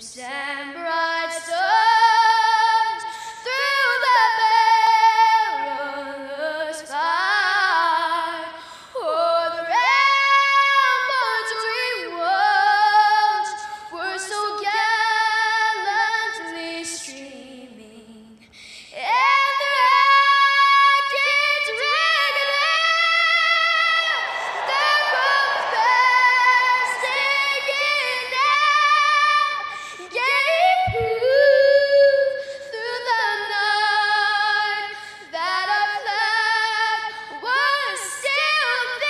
hoops and bright stars through the perilous fight. Oh, the ramparts we watched were so gallantly streaming, and the rockets ringing out, their bombs bursting in out, gave proof through the night that our flag was still there.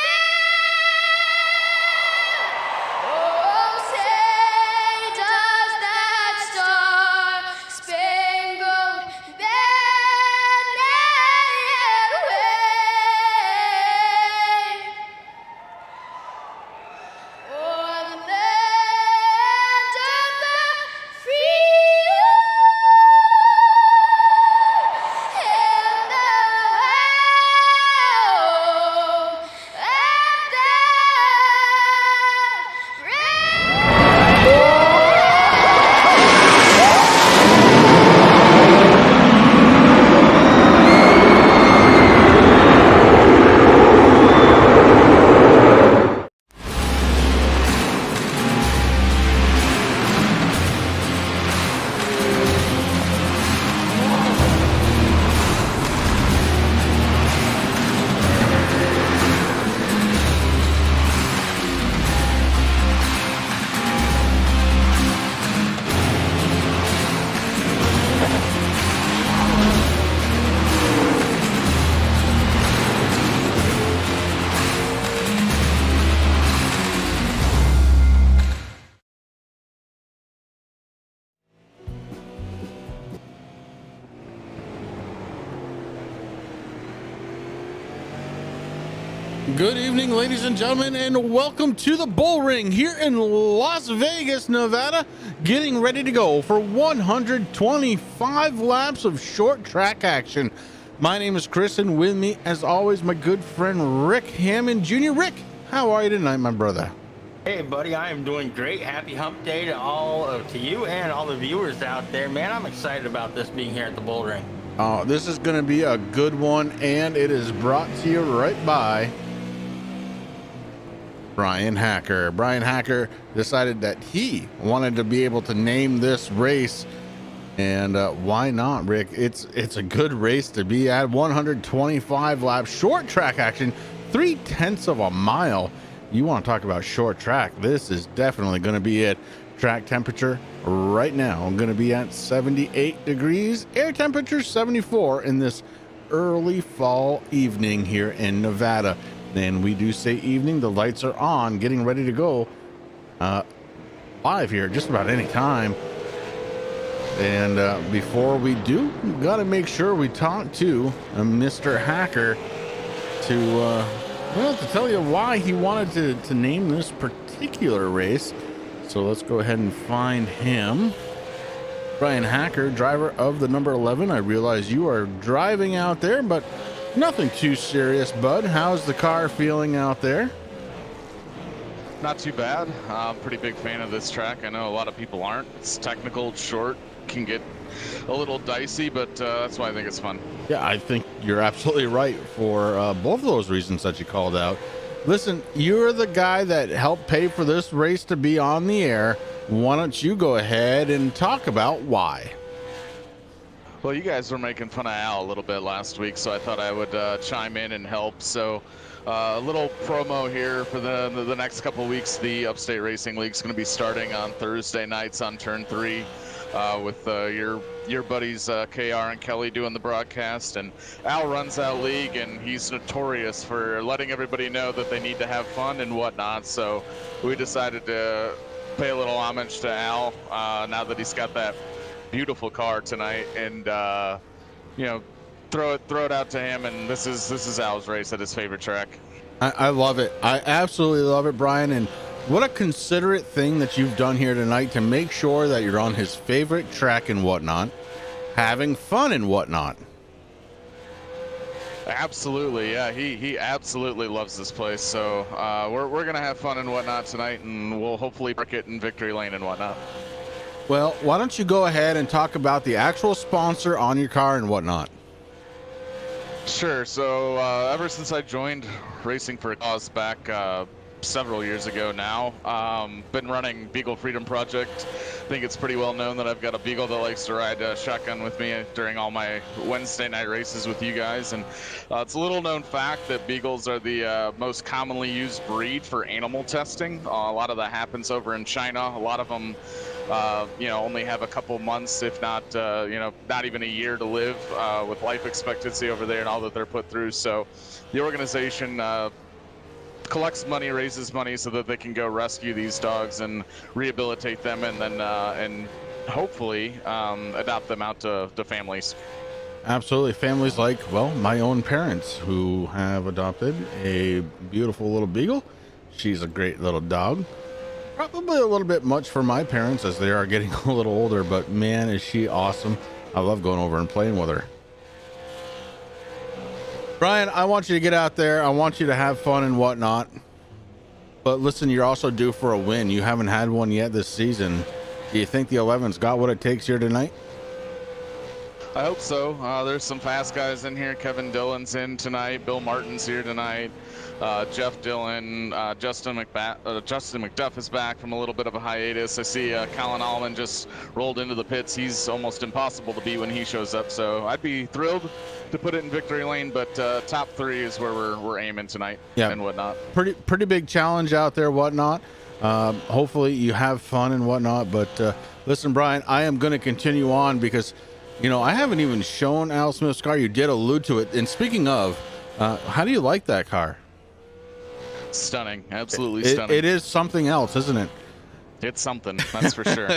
Oh, say does that star-spangled banner yet wave o'er the land of the free and the home and the Good evening, ladies and gentlemen, and welcome to the Bullring here in Las Vegas, Nevada, getting ready to go for 125 laps of short track action. My name is Chris, and with me, as always, my good friend Rick Hammond Jr. Rick, how are you tonight, my brother? Hey, buddy, I am doing great. Happy hump day to you and all the viewers out there. Man, I'm excited about this being here at the Bullring. This is going to be a good one, and it is brought to you right by Bryan Hacker. Bryan Hacker decided that he wanted to be able to name this race, and why not, Rick? It's a good race to be at. 125 laps, short track action, 0.3 of a mile. You want to talk about short track? This is definitely going to be it. Track temperature right now going to be at 78 degrees. Air temperature 74 in this early fall evening here in Nevada. And we do say evening. The lights are on, getting ready to go live here just about any time. And before we do, we got to make sure we talk to Mr. Hacker to tell you why he wanted to name this particular race. So let's go ahead and find him. Bryan Hacker, driver of the number 11. I realize you are driving out there, but nothing too serious, bud. How's the car feeling out there? Not too bad. I'm a pretty big fan of this track. I know a lot of people aren't. It's technical, short, can get a little dicey, but that's why I think it's fun. Yeah, I think you're absolutely right for both of those reasons that you called out. Listen, you're the guy that helped pay for this race to be on the air. Why don't you go ahead and talk about why? Well, you guys were making fun of Al a little bit last week, so I thought I would chime in and help. So a little promo here for the next couple weeks. The Upstate Racing League is going to be starting on Thursday nights on Turn 3 with your buddies KR and Kelly doing the broadcast. And Al runs that league, and he's notorious for letting everybody know that they need to have fun and whatnot. So we decided to pay a little homage to Al now that he's got that beautiful car tonight, and throw it out to him. And this is Al's race at his favorite track. I love it. I absolutely love it, Bryan. And what a considerate thing that you've done here tonight to make sure that you're on his favorite track and whatnot, having fun and whatnot. Absolutely, yeah. He absolutely loves this place. So we're gonna have fun and whatnot tonight, and we'll hopefully park it in Victory Lane and whatnot. Well, why don't you go ahead and talk about the actual sponsor on your car and whatnot? Sure. So ever since I joined Racing for a Cause back several years ago now, been running Beagle Freedom Project. I think it's pretty well known that I've got a Beagle that likes to ride shotgun with me during all my Wednesday night races with you guys. And it's a little known fact that Beagles are the most commonly used breed for animal testing. A lot of that happens over in China. A lot of them only have a couple months, if not, not even a year to live with life expectancy over there and all that they're put through. So the organization collects money, raises money so that they can go rescue these dogs and rehabilitate them, and then and hopefully adopt them out to families. Absolutely. Families like, well, my own parents who have adopted a beautiful little Beagle. She's a great little dog. Probably a little bit much for my parents as they are getting a little older, but man, is she awesome. I love going over and playing with her. Bryan, I want you to get out there. I want you to have fun and whatnot. But listen, you're also due for a win. You haven't had one yet this season. Do you think the 11's got what it takes here tonight? I hope so. There's some fast guys in here. Kevin Dillon's in tonight. Bill Martin's here tonight. Jeff Dillon, Justin McDuff is back from a little bit of a hiatus. I see Colin Allman just rolled into the pits. He's almost impossible to beat when he shows up. So I'd be thrilled to put it in victory lane, but top three is where we're aiming tonight. Yeah, and whatnot. Pretty big challenge out there, whatnot. Hopefully you have fun and whatnot. But listen, Bryan, I am going to continue on because, I haven't even shown Al Smith's car. You did allude to it. And speaking of, how do you like that car? Stunning. Absolutely stunning. It is something else, isn't it? It's something, that's for sure.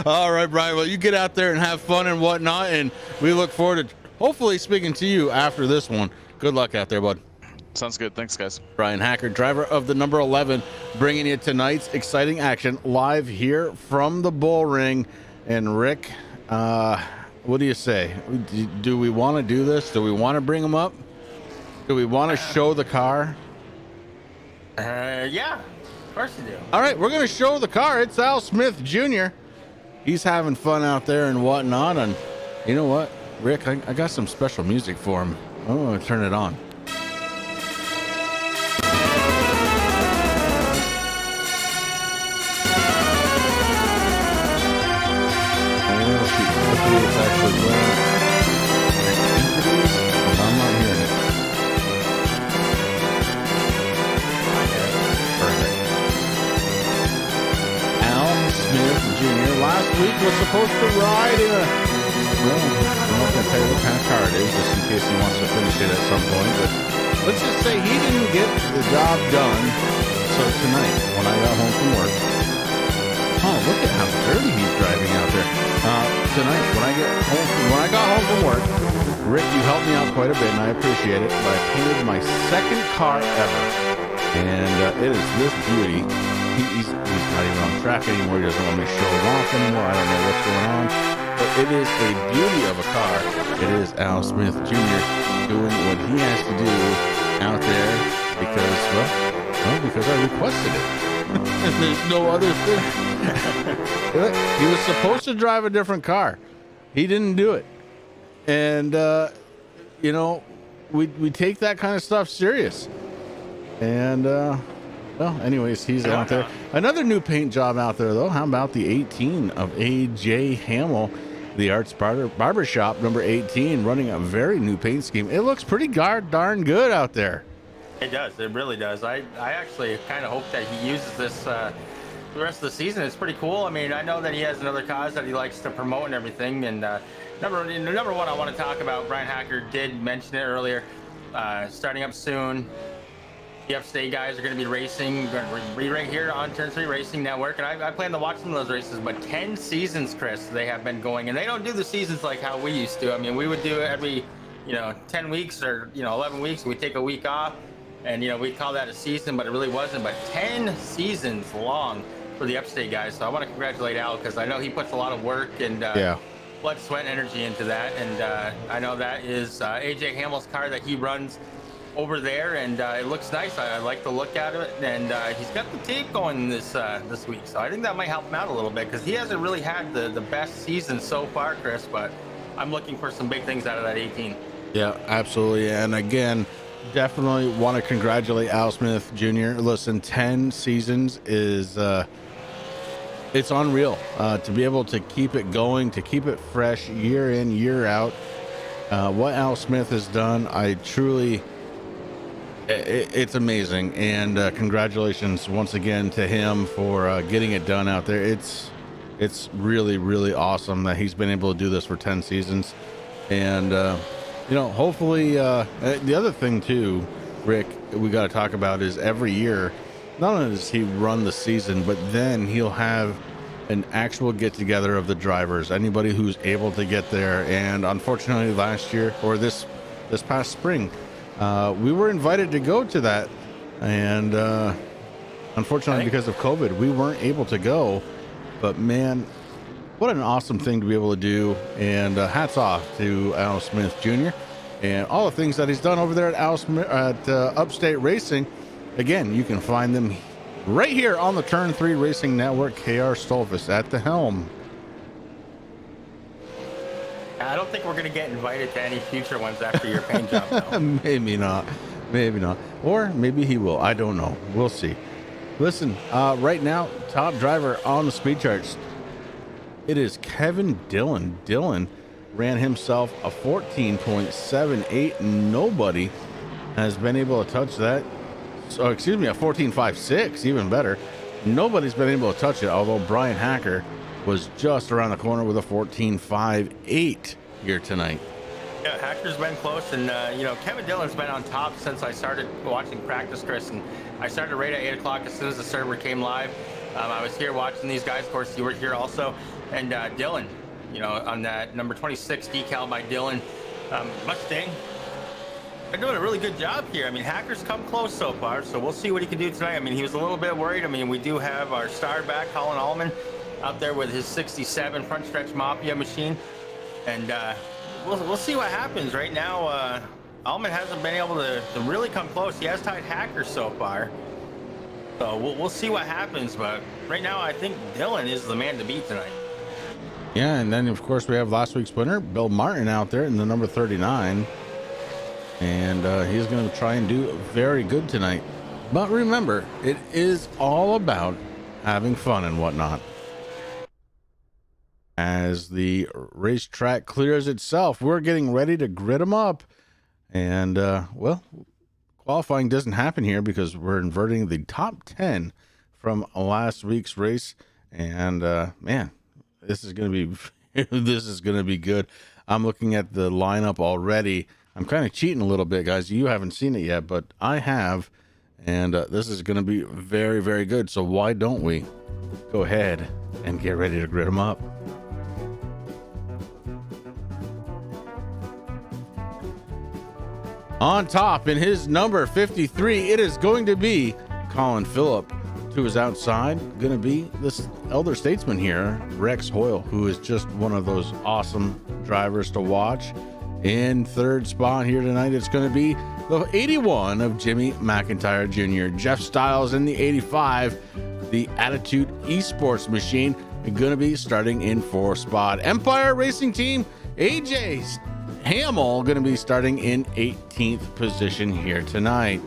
All right, Bryan. Well, you get out there and have fun and whatnot. And we look forward to hopefully speaking to you after this one. Good luck out there, bud. Sounds good. Thanks, guys. Bryan Hacker, driver of the number 11, bringing you tonight's exciting action live here from the Bullring. And Rick, what do you say? Do we want to do this? Do we want to bring him up? Do we want to show the car? Yeah, of course you do. All right, we're going to show the car. It's Al Smith Jr. He's having fun out there and whatnot. And you know what, Rick, I got some special music for him. I'm going to turn it on. Hopefully it's actually playing. I'm not hearing it. Perfect. Al Smith Jr. last week was supposed to ride in a, well, I'm not going to tell you what kind of car it is, just in case he wants to finish it at some point, but let's just say he didn't get the job done. So tonight, when I got home from work, oh, look at how dirty he's driving out there. Tonight, when I got home from work, Rick, you helped me out quite a bit, and I appreciate it. But I painted my second car ever, and it is this beauty. He's not even on track anymore. He doesn't want me to show him off anymore. I don't know what's going on, but it is a beauty of a car. It is Al Smith Jr. doing what he has to do out there because I requested it. There's no other thing. He was supposed to drive a different car. He didn't do it. And, we take that kind of stuff serious. And, well, anyways, he's out there. Another new paint job out there, though. How about the 18 of A.J. Hamill, the Arts Barbershop, number 18, running a very new paint scheme. It looks pretty darn good out there. It does. It really does. I actually kind of hope that he uses this the rest of the season. It's pretty cool. I mean, I know that he has another cause that he likes to promote and everything. And number one, I want to talk about, Bryan Hacker did mention it earlier, starting up soon. The Upstate guys are going to be racing. We're going to be right here on Turn 3 Racing Network. And I plan to watch some of those races. But 10 seasons, Chris, they have been going. And they don't do the seasons like how we used to. I mean, we would do it every, 10 weeks or, 11 weeks. We'd take a week off. And, we call that a season, but it really wasn't. But 10 seasons long for the Upstate guys. So I want to congratulate Al because I know he puts a lot of work and blood, sweat, and energy into that. And I know that is A.J. Hamill's car that he runs over there, and it looks nice. I like the look at it, and he's got the tape going this week, so I think that might help him out a little bit because he hasn't really had the best season so far, Chris. But I'm looking for some big things out of that 18. Yeah, absolutely. And again, definitely want to congratulate Al Smith Jr. Listen, 10 seasons is it's unreal to be able to keep it going, to keep it fresh year in, year out. What Al Smith has done, I truly, it's amazing. And congratulations once again to him for getting it done out there. It's really, really awesome that he's been able to do this for 10 seasons. And, you know, hopefully the other thing too, Rick, we got to talk about is every year, not only does he run the season, but then he'll have an actual get together of the drivers, anybody who's able to get there. And unfortunately last year, or this past spring, we were invited to go to that. And unfortunately, because of COVID, we weren't able to go. But man, what an awesome thing to be able to do. And hats off to Al Smith Jr. and all the things that he's done over there at Upstate Racing. Again, you can find them right here on the Turn 3 Racing Network. KR Stolfus at the helm. I don't think we're going to get invited to any future ones after your paint job, though. Maybe not. Maybe not. Or maybe he will. I don't know. We'll see. Listen, right now, top driver on the speed charts, it is Kevin Dillon. Dillon ran himself a 14.78. Nobody has been able to touch that. So, excuse me, a 14.56, even better. Nobody's been able to touch it, although Bryan Hacker was just around the corner with a 14.58 here tonight. Yeah, Hacker's been close, and you know, Kevin Dillon's been on top since I started watching practice, Chris, and I started right at 8 o'clock as soon as the server came live. I was here watching these guys. Of course, you were here also, and Dillon, you know, on that number 26 decal by Dillon, Mustang. They're doing a really good job here. I mean, Hacker's come close so far, so we'll see what he can do tonight. I mean, he was a little bit worried. I mean, we do have our star back, Colin Allman, out there with his 67 front stretch Mafia machine, and we'll see what happens. Right now, Allman hasn't been able to really come close. He has tied Hacker so far, so we'll see what happens. But right now, I think Dillon is the man to beat tonight. Yeah, and then of course we have last week's winner, Bill Martin, out there in the number 39. And he's going to try and do very good tonight. But remember, it is all about having fun and whatnot. As the racetrack clears itself, we're getting ready to grid them up. And, well, qualifying doesn't happen here because we're inverting the top 10 from last week's race. And, man, this is going to be this is going to be good. I'm looking at the lineup already. I'm kind of cheating a little bit, guys. You haven't seen it yet, but I have, and this is going to be very, very good. So why don't we go ahead and get ready to grid them up? On top in his number 53, it is going to be Colin Phillip. To his outside, going to be this elder statesman here, Rex Hoyle, who is just one of those awesome drivers to watch. In third spot here tonight, it's going to be the 81 of Jimmy McIntyre Jr. Jeff Stiles in the 85, the Attitude Esports machine, going to be starting in fourth spot. Empire Racing Team, AJ Hamill, going to be starting in 18th position here tonight.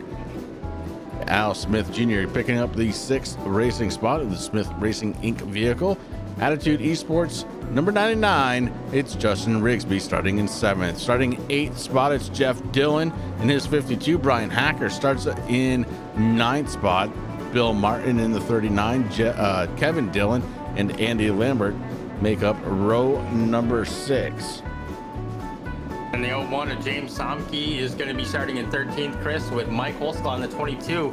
Al Smith Jr. picking up the 6th racing spot of the Smith Racing Inc. vehicle. Attitude Esports, number 99, it's Justin Rigsby starting in 7th. Starting 8th spot, it's Jeff Dillon in his 52. Bryan Hacker starts in 9th spot. Bill Martin in the 39. Kevin Dillon and Andy Lambert make up row number 6. And the 01 of James Somke is going to be starting in 13th, Chris, with Mike Holsclaw on the 22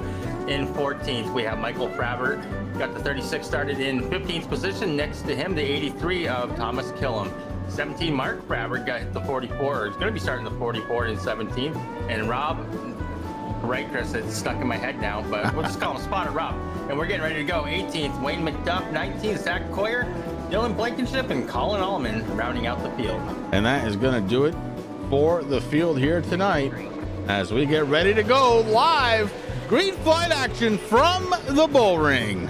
in 14th. We have Michael Fravert, got the 36 started in 15th position. Next to him, the 83 of Thomas Killam. 17, Mark Fravert got the 44, is going to be starting the 44 in 17th. And Rob, right, Chris, it's stuck in my head now, but we'll just call him Spotted Rob. And we're getting ready to go. 18th, Wayne McDuff. 19th, Zach Coyer, Dylan Blankenship, and Colin Allman rounding out the field. And that is going to do it for the field here tonight. as we get ready to go live green flight action from the Bullring.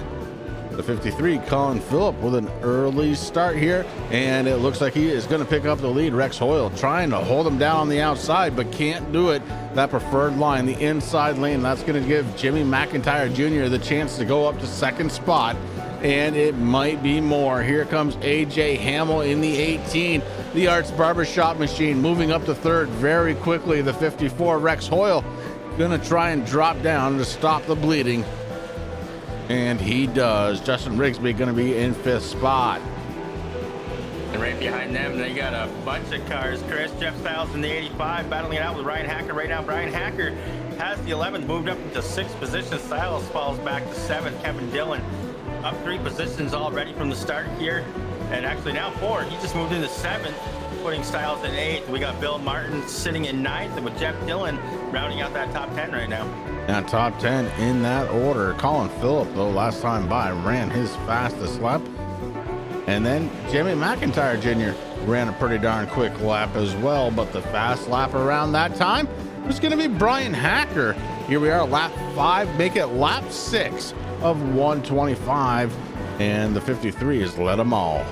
The 53, Colin Phillip, with an early start here, and it looks like he is going to pick up the lead. Rex Hoyle trying to hold him down on the outside, but can't do it. That preferred line, the inside lane, that's going to give Jimmy McIntyre Jr. the chance to go up to second spot, and it might be more. Here comes AJ Hamill in the 18. The Arts Barbershop Machine moving up to third very quickly. The 54, Rex Hoyle, going to try and drop down to stop the bleeding. And he does. Justin Rigsby going to be in fifth spot. And right behind them, they got a bunch of cars. Chris, Jeff Styles in the 85, battling it out with Ryan Hacker right now. Brian Hacker has the 11th, moved up into sixth position. Styles falls back to seventh. Kevin Dillon up 3 positions already from the start here. And actually now 4. He just moved into seventh, putting Styles in 8th. We got Bill Martin sitting in 9th, and with Jeff Dillon rounding out that top 10 right now. Now top 10 in that order. Colin Phillip, though, last time by ran his fastest lap. And then Jimmy McIntyre Jr. ran a pretty darn quick lap as well. But the fast lap around that time was going to be Brian Hacker. Here we are, lap 5, make it lap 6 of 125. And the 53 has led them all.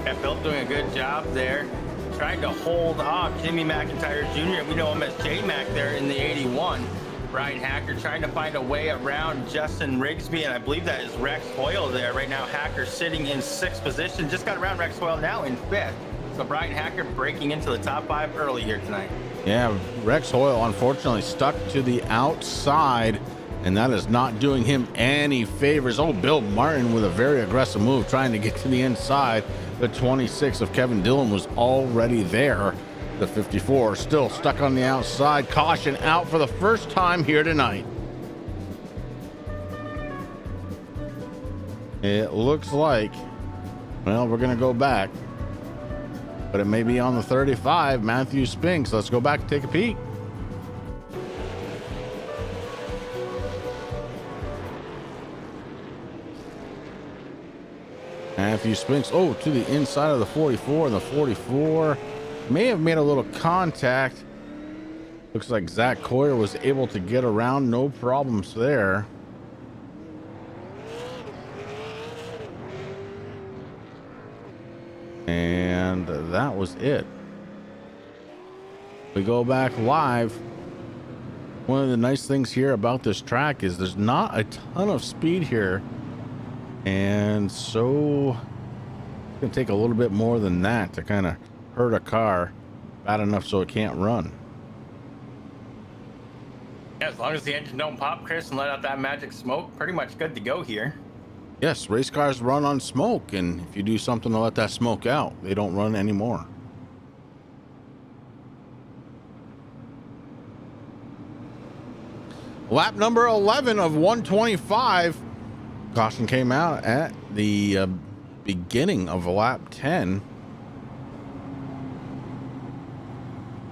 Yeah, Phil doing a good job there, trying to hold off Jimmy McIntyre Jr. We know him as J-Mac there in the 81. Brian Hacker trying to find a way around Justin Rigsby, and I believe that is Rex Hoyle there. Right now, Hacker sitting in 6th position. Just got around Rex Hoyle now in 5th. So Brian Hacker breaking into the top 5 early here tonight. Yeah, Rex Hoyle unfortunately stuck to the outside, and that is not doing him any favors. Oh, Bill Martin with a very aggressive move trying to get to the inside. The 26 of Kevin Dillon was already there. The 54 still stuck on the outside. Caution out for the first time here tonight. It looks like, well, we're going to go back, but it may be on the 35, Matthew Spinks. Let's go back and take a peek. Matthew Spinks, to the inside of the 44, and the 44 may have made a little contact. Looks like Zach Coyer was able to get around, no problems there. And that was it. We go back live. One of the nice things here about this track is there's not a ton of speed here. And so it's going to take a little bit more than that to kind of hurt a car bad enough so it can't run. Yeah, as long as the engine don't pop, Chris, and let out that magic smoke, pretty much good to go here. Yes, race cars run on smoke, and if you do something to let that smoke out, they don't run anymore. Lap number 11 of 125. Caution came out at the beginning of lap 10.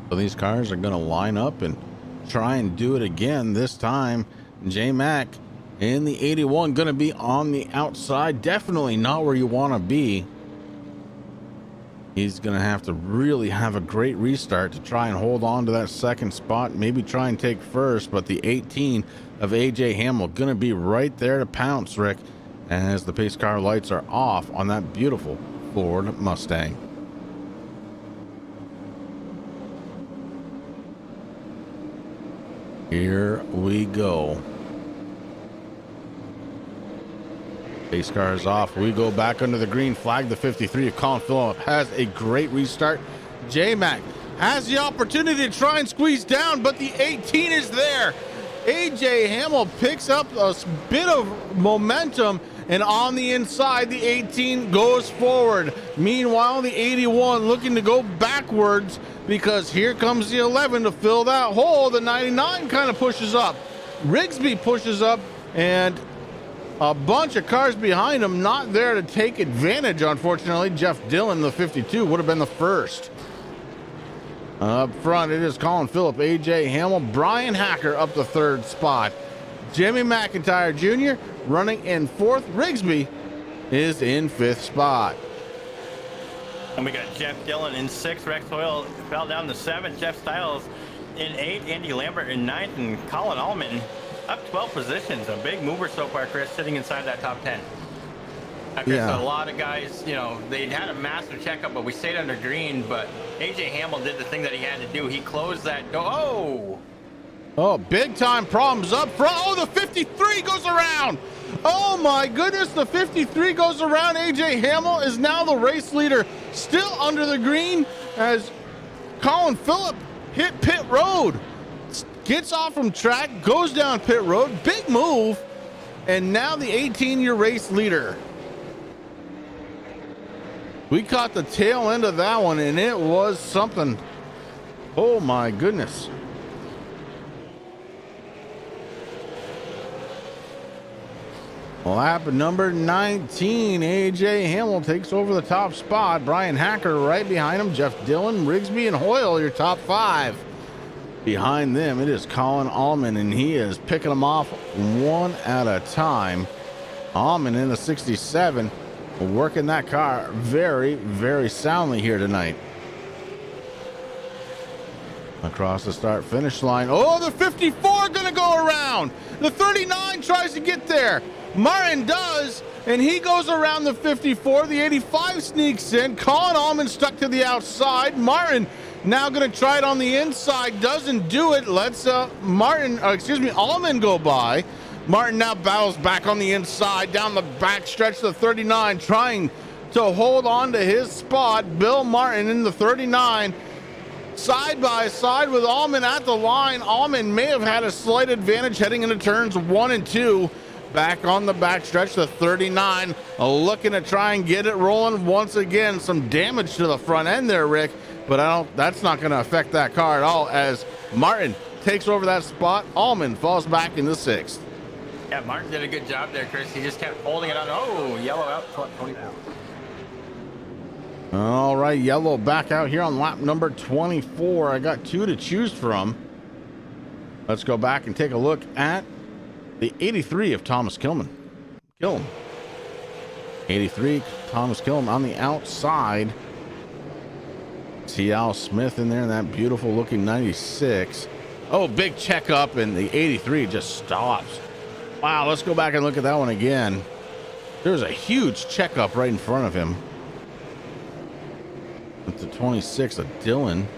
So these cars are going to line up and try and do it again. This time, J-Mac in the 81 going to be on the outside. Definitely not where you want to be. He's going to have to really have a great restart to try and hold on to that second spot. Maybe try and take first, but the 18 of AJ Hamill going to be right there to pounce, Rick, as the pace car lights are off on that beautiful Ford Mustang. Here we go. Pace car is off. We go back under the green flag. The 53 of Colin Phillip has a great restart. J-Mac has the opportunity to try and squeeze down, but the 18 is there. AJ Hamill picks up a bit of momentum, and on the inside, the 18 goes forward. Meanwhile, the 81 looking to go backwards because here comes the 11 to fill that hole. The 99 kind of pushes up. Rigsby pushes up, and a bunch of cars behind him not there to take advantage, unfortunately. Jeff Dillon, the 52, would have been the first. Up front, it is Colin Phillip, AJ Hamill, Brian Hacker up the third spot. Jimmy McIntyre Jr. running in fourth. Rigsby is in fifth spot. And we got Jeff Dillon in 6th. Rex Hoyle fell down to 7th. Jeff Stiles in 8th. Andy Lambert in 9th. And Colin Allman up 12 positions. A big mover so far, Chris, sitting inside that top 10. Okay, Yeah. so a lot of guys, you know, they had a massive checkup, but we stayed under green. But AJ Hamill did the thing that he had to do. He closed that door. Oh! Oh, big time problems up front. Oh, the 53 goes around. Oh my goodness, the 53 goes around. AJ Hamill is now the race leader, still under the green as Colin Phillip hit pit road. Gets off from track, goes down pit road, big move, and now the 18-year race leader. We caught the tail end of that one, and it was something. Oh my goodness. Lap number 19, AJ Hamill takes over the top spot. Bryan Hacker right behind him. Jeff Dillon, Rigsby, and Hoyle, your top 5. Behind them, it is Colin Allman, and he is picking them off one at a time. Allman in the 67, working that car very, very soundly here tonight. Across the start finish line. Oh, the 54 gonna go around. The 39 tries to get there. Martin does, and he goes around the 54. The 85 sneaks in. Colin Allman stuck to the outside. Martin now going to try it on the inside. Doesn't do it. Lets Allman go by. Martin now battles back on the inside, down the back stretch to the 39, trying to hold on to his spot. Bill Martin in the 39. Side by side with Allman at the line. Allman may have had a slight advantage heading into turns 1 and 2. Back on the backstretch, the 39 looking to try and get it rolling once again. Some damage to the front end there, Rick, but that's not going to affect that car at all as Martin takes over that spot. Allman falls back in the 6th. Yeah, Martin did a good job there, Chris. He just kept holding it on. Oh, yellow out, 20 down. All right, yellow back out here on lap number 24. I got 2 to choose from. Let's go back and take a look at the 83 of Thomas Killam. 83, Thomas Killam on the outside. See Al Smith in there in that beautiful looking 96. Oh, big checkup, and the 83 just stops. Wow, let's go back and look at that one again. There's a huge checkup right in front of him. With the 26 of Dillon.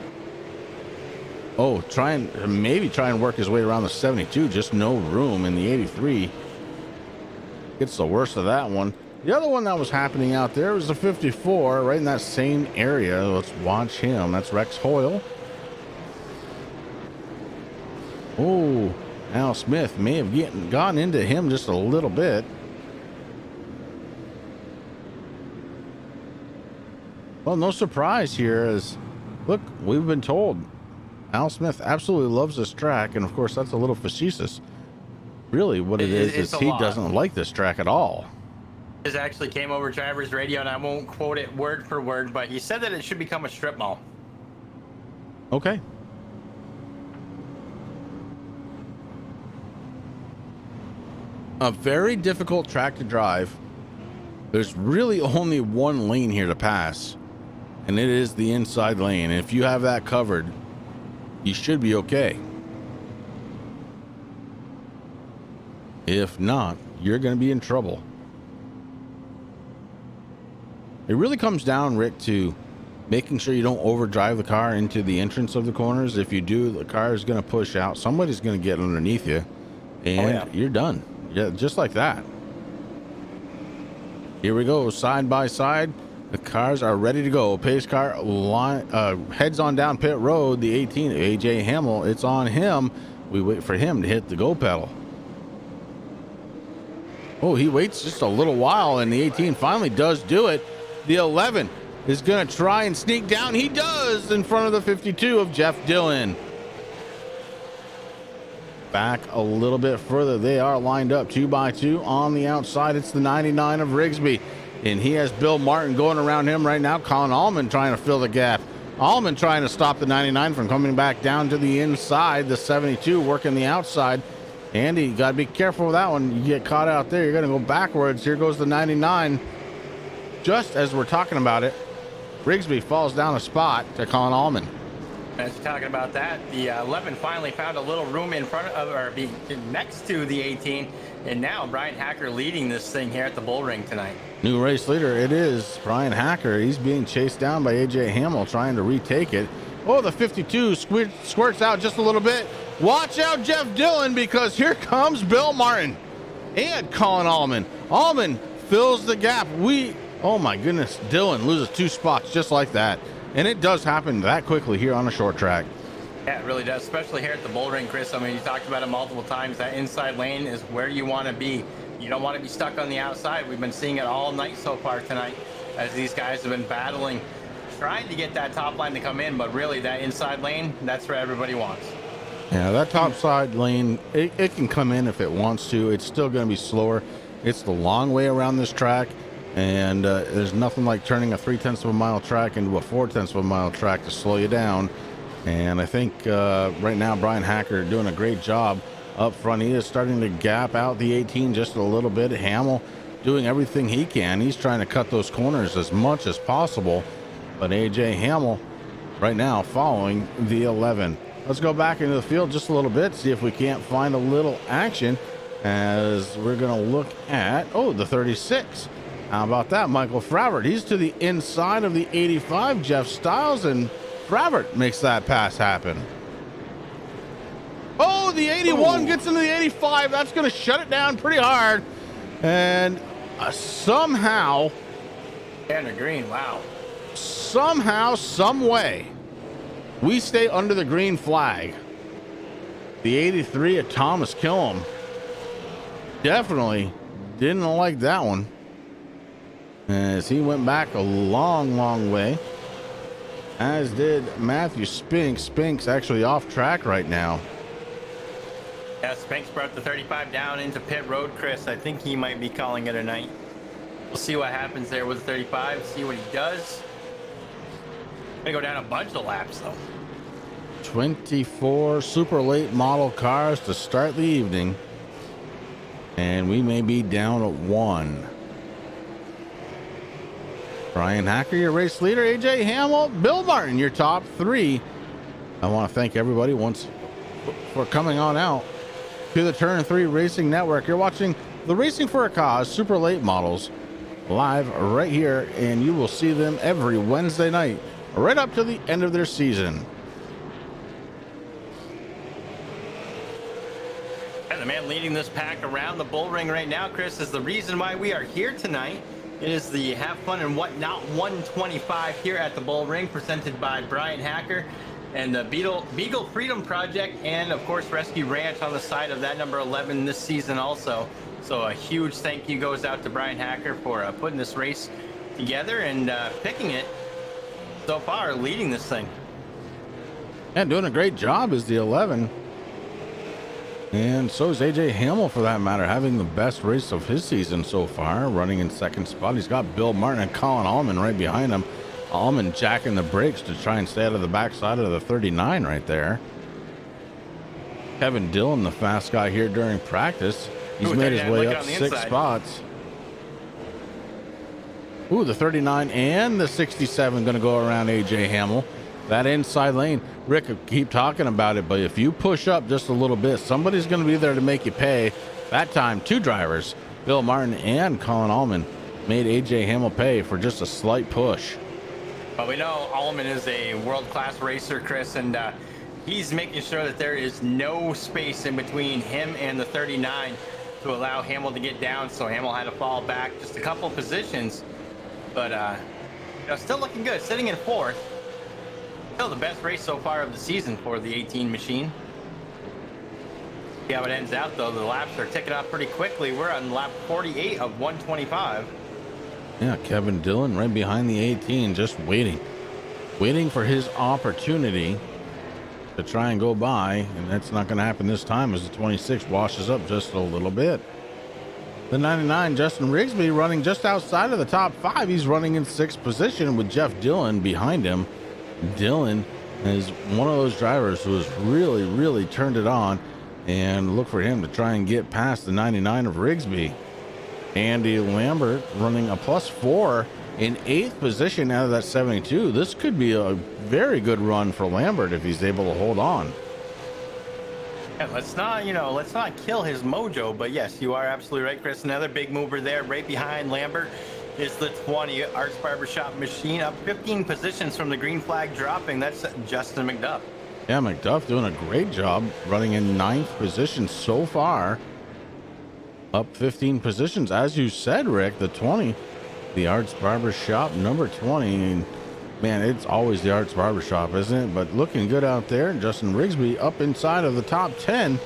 Oh, maybe try and work his way around the 72. Just no room in the 83. Gets the worst of that one. The other one that was happening out there was the 54, right in that same area. Let's watch him. That's Rex Hoyle. Oh, Al Smith may have gone into him just a little bit. Well, no surprise here as, look, we've been told Al Smith absolutely loves this track, and of course that's a little facetious. Really what it is he doesn't like this track at all. This actually came over driver's radio, and I won't quote it word for word, but he said that it should become a strip mall. Okay. A very difficult track to drive. There's really only one lane here to pass, and it is the inside lane. If you have that covered, you should be okay. If not, you're going to be in trouble. It really comes down, Rick, to making sure you don't overdrive the car into the entrance of the corners. If you do, the car is going to push out. Somebody's going to get underneath you, and you're done. Yeah, just like that. Here we go, side by side. The cars are ready to go. Pace car heads on down pit road. The 18, AJ Hamill, it's on him. We wait for him to hit the go pedal. Oh, he waits just a little while, and the 18 finally does do it. The 11 is going to try and sneak down. He does in front of the 52 of Jeff Dillon. Back a little bit further. They are lined up 2 by 2 on the outside. It's the 99 of Rigsby. And he has Bill Martin going around him right now. Colin Allman trying to fill the gap. Allman trying to stop the 99 from coming back down to the inside. The 72 working the outside. Andy, you got to be careful with that one. You get caught out there, you're going to go backwards. Here goes the 99. Just as we're talking about it, Rigsby falls down a spot to Colin Allman. As you're talking about that, the 11 finally found a little room in front of, or next to the 18, and now Bryan Hacker leading this thing here at the Bullring tonight. New race leader, it is Bryan Hacker. He's being chased down by AJ Hamill, trying to retake it. Oh, the 52 squirts out just a little bit. Watch out, Jeff Dillon, because here comes Bill Martin and Colin Allman. Allman fills the gap. Oh my goodness, Dillon loses 2 spots just like that. And it does happen that quickly here on a short track. Yeah, it really does, especially here at the Bullring, Chris. I mean, you talked about it multiple times. That inside lane is where you want to be. You don't want to be stuck on the outside. We've been seeing it all night so far tonight as these guys have been battling, trying to get that top line to come in, but really that inside lane, that's where everybody wants. Yeah, that top side lane, it can come in if it wants to. It's still going to be slower. It's the long way around this track. And there's nothing like turning a 0.3 of a mile track into a 0.4 of a mile track to slow you down. And I think right now Bryan Hacker doing a great job up front. He is starting to gap out the 18 just a little bit. Hamill doing everything he can. He's trying to cut those corners as much as possible. But AJ Hamill right now following the 11. Let's go back into the field just a little bit, see if we can't find a little action as we're going to look at, the 36. How about that, Michael Fravert? He's to the inside of the 85, Jeff Stiles, and Fravert makes that pass happen. Oh, the 81 gets into the 85. That's going to shut it down pretty hard. And somehow... And a green, wow. Somehow, some way, we stay under the green flag. The 83 of Thomas Killam definitely didn't like that one, as he went back a long way, as did Matthew Spinks. Spinks actually off track right now. Yeah, Spinks brought the 35 down into pit road, Chris. I think he might be calling it a night. We'll see what happens there with the 35, see what he does. Gonna go down a bunch of laps though. 24 super late model cars to start the evening, and we may be down at 1. Bryan Hacker, your race leader. AJ Hamill, Bill Martin, your top 3. I want to thank everybody once for coming on out to the Turn 3 Racing Network. You're watching the Racing for a Cause super late models live right here, and you will see them every Wednesday night right up to the end of their season. And the man leading this pack around the Bullring right now, Chris, is the reason why we are here tonight. It is the Have Fun and Whatnot 125 here at the Bullring, presented by Bryan Hacker and the Beagle Freedom Project, and of course Rescue Ranch on the side of that number 11 this season also. So a huge thank you goes out to Bryan Hacker for putting this race together and picking it so far, leading this thing. And doing a great job is the 11. And so is AJ Hamill, for that matter, having the best race of his season so far, running in second spot. He's got Bill Martin and Colin Allman right behind him. Allman jacking the brakes to try and stay out of the backside of the 39 right there. Kevin Dillon, the fast guy here during practice. He's made his way up 6 spots. Ooh, the 39 and the 67 going to go around AJ Hamill. That inside lane, Rick, keep talking about it, but if you push up just a little bit, somebody's going to be there to make you pay. That time, 2 drivers, Bill Martin and Colin Allman, made AJ Hamill pay for just a slight push. Well, we know Allman is a world-class racer, Chris, and he's making sure that there is no space in between him and the 39 to allow Hamill to get down, so Hamill had to fall back just a couple positions, but still looking good, sitting in 4th. Still the best race so far of the season for the 18 machine. See how it ends out though. The laps are ticking off pretty quickly. We're on lap 48 of 125. Yeah, Kevin Dillon right behind the 18, just waiting for his opportunity to try and go by, and that's not going to happen this time as the 26 washes up just a little bit. The 99, Justin Rigsby, running just outside of the top 5. He's running in 6th position with Jeff Dillon behind him. Dillon is one of those drivers who has really turned it on, and look for him to try and get past the 99 of Rigsby. Andy Lambert running a +4 in 8th position out of that 72. This could be a very good run for Lambert if he's able to hold on. Yeah, let's not kill his mojo, but yes, you are absolutely right, Chris. Another big mover there right behind Lambert is the 20 Arts Barbershop Machine, up 15 positions from the green flag dropping. That's Justin McDuff. Yeah, McDuff doing a great job running in 9th position so far. Up 15 positions, as you said, Rick, the 20, the Arts Barbershop number 20. And man, it's always the Arts Barbershop, isn't it? But looking good out there. Justin Rigsby up inside of the top 10,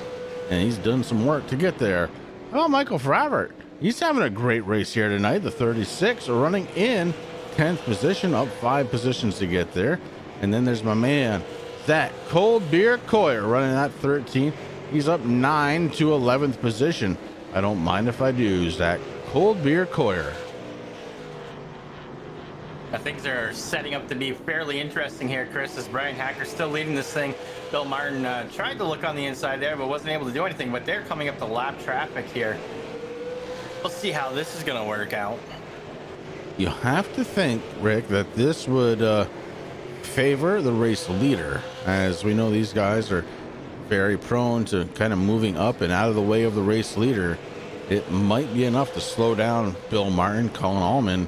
and he's done some work to get there. Oh, Michael Fravert, he's having a great race here tonight. The 36 are running in 10th position, up 5 positions to get there. And then there's my man, Zach Cold Beer Coyer, running at 13. He's up 9 to 11th position. I don't mind if I do, Zach Cold Beer Coyer. Things are setting up to be fairly interesting here, Chris, as Bryan Hacker still leading this thing. Bill Martin tried to look on the inside there, but wasn't able to do anything. But they're coming up to lap traffic here. We'll see how this is going to work out. You have to think, Rick, that this would favor the race leader, as we know these guys are very prone to kind of moving up and out of the way of the race leader. It might be enough to slow down Bill Martin, Colin Allman.